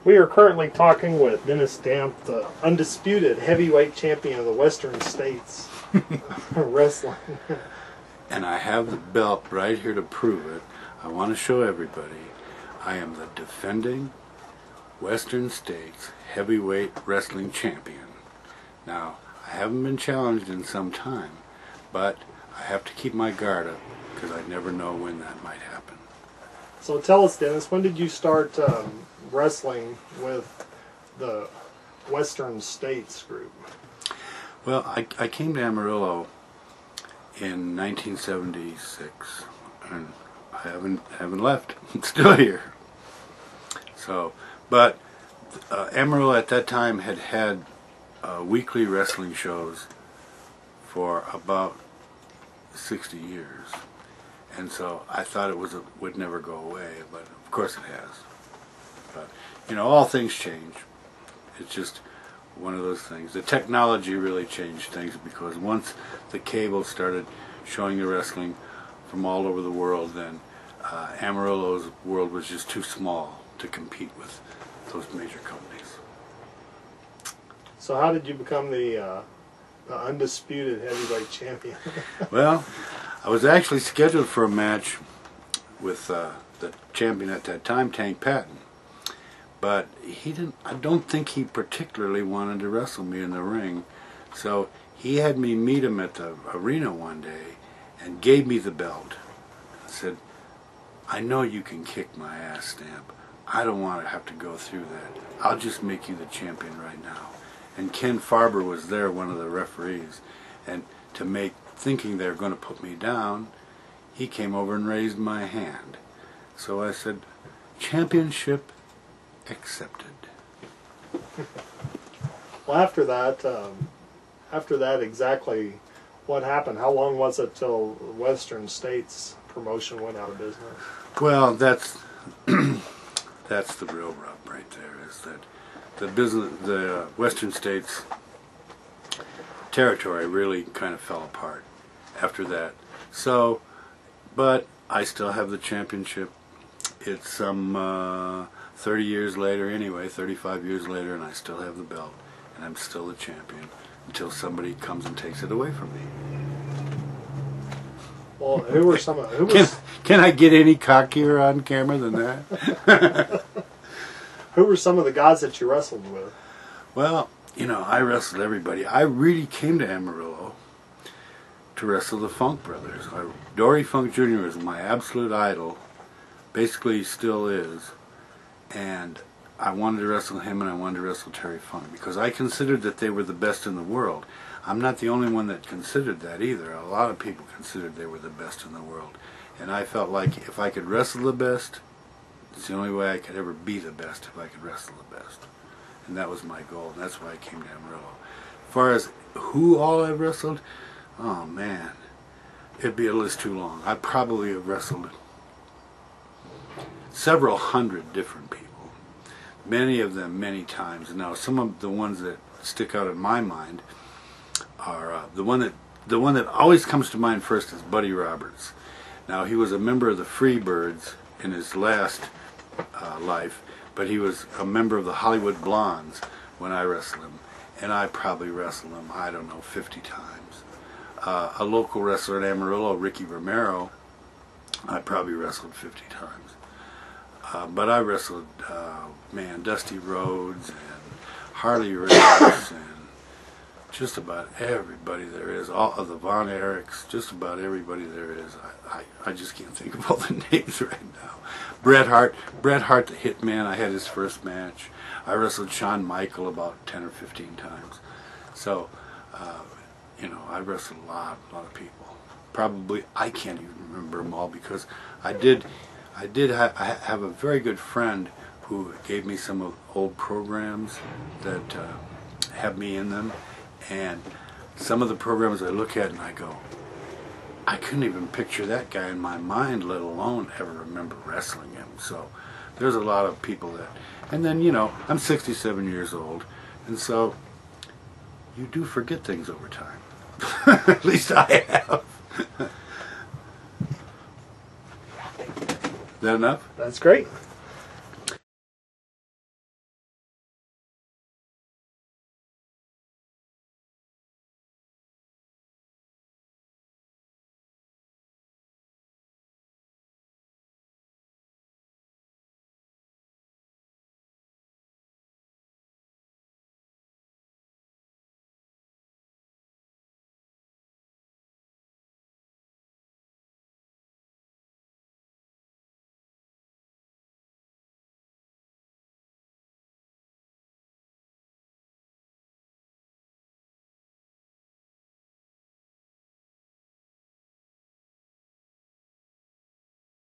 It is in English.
We are currently talking with Dennis Damp, the undisputed heavyweight champion of the Western States wrestling. And I have the belt right here to prove it. I want to show everybody I am the defending Western States heavyweight wrestling champion. Now, I haven't been challenged in some time, but I have to keep my guard up because I never know when that might happen. So tell us, Dennis, when did you start wrestling with the Western States group? Well, I came to Amarillo in 1976, and I haven't left. I'm still here. So, but Amarillo at that time had weekly wrestling shows for about 60 years, and so I thought it would never go away, but of course it has. But you know, all things change. It's just one of those things. The technology really changed things because once the cable started showing the wrestling from all over the world, then Amarillo's world was just too small to compete with those major companies. So how did you become the undisputed heavyweight champion? Well, I was actually scheduled for a match with the champion at that time, Tank Patton. But I don't think he particularly wanted to wrestle me in the ring. So he had me meet him at the arena one day and gave me the belt. And said, I know you can kick my ass, Stamp. I don't want to have to go through that. I'll just make you the champion right now. And Ken Farber was there, one of the referees. And thinking they were going to put me down, he came over and raised my hand. So I said, championship accepted. Well, after that, exactly what happened? How long was it till Western States promotion went out of business? Well, that's the real rub right there. Is that the Western States territory really kind of fell apart after that. So, but I still have the championship. It's some 30 years later anyway, 35 years later, and I still have the belt, and I'm still the champion until somebody comes and takes it away from me. Well, who were some? Can I get any cockier on camera than that? Who were some of the guys that you wrestled with? Well, you know, I wrestled everybody. I really came to Amarillo to wrestle the Funk Brothers. Dory Funk Jr. was my absolute idol. Basically, still is. And I wanted to wrestle him, and I wanted to wrestle Terry Funk because I considered that they were the best in the world. I'm not the only one that considered that either. A lot of people considered they were the best in the world. And I felt like if I could wrestle the best, it's the only way I could ever be the best, if I could wrestle the best. And that was my goal, and that's why I came to Amarillo. As far as who all I've wrestled, oh man, it'd be a list too long. I probably have wrestled several hundred different people. Many of them many times. Now, some of the ones that stick out in my mind are the one that always comes to mind first is Buddy Roberts. Now, he was a member of the Freebirds in his last life, but he was a member of the Hollywood Blondes when I wrestled him, and I probably wrestled him, I don't know, 50 times. A local wrestler in Amarillo, Ricky Romero, I probably wrestled 50 times. But I wrestled, Dusty Rhodes and Harley Race and just about everybody there is. All of the Von Erichs, just about everybody there is. I just can't think of all the names right now. Bret Hart the Hitman, I had his first match. I wrestled Shawn Michael about 10 or 15 times. So, you know, I wrestled a lot of people. Probably, I can't even remember them all because I have a very good friend who gave me some of old programs that have me in them, and some of the programs I look at and I go, I couldn't even picture that guy in my mind, let alone ever remember wrestling him. So there's a lot of people that, and then, you know, I'm 67 years old, and so you do forget things over time. At least I have. Is that enough? That's great.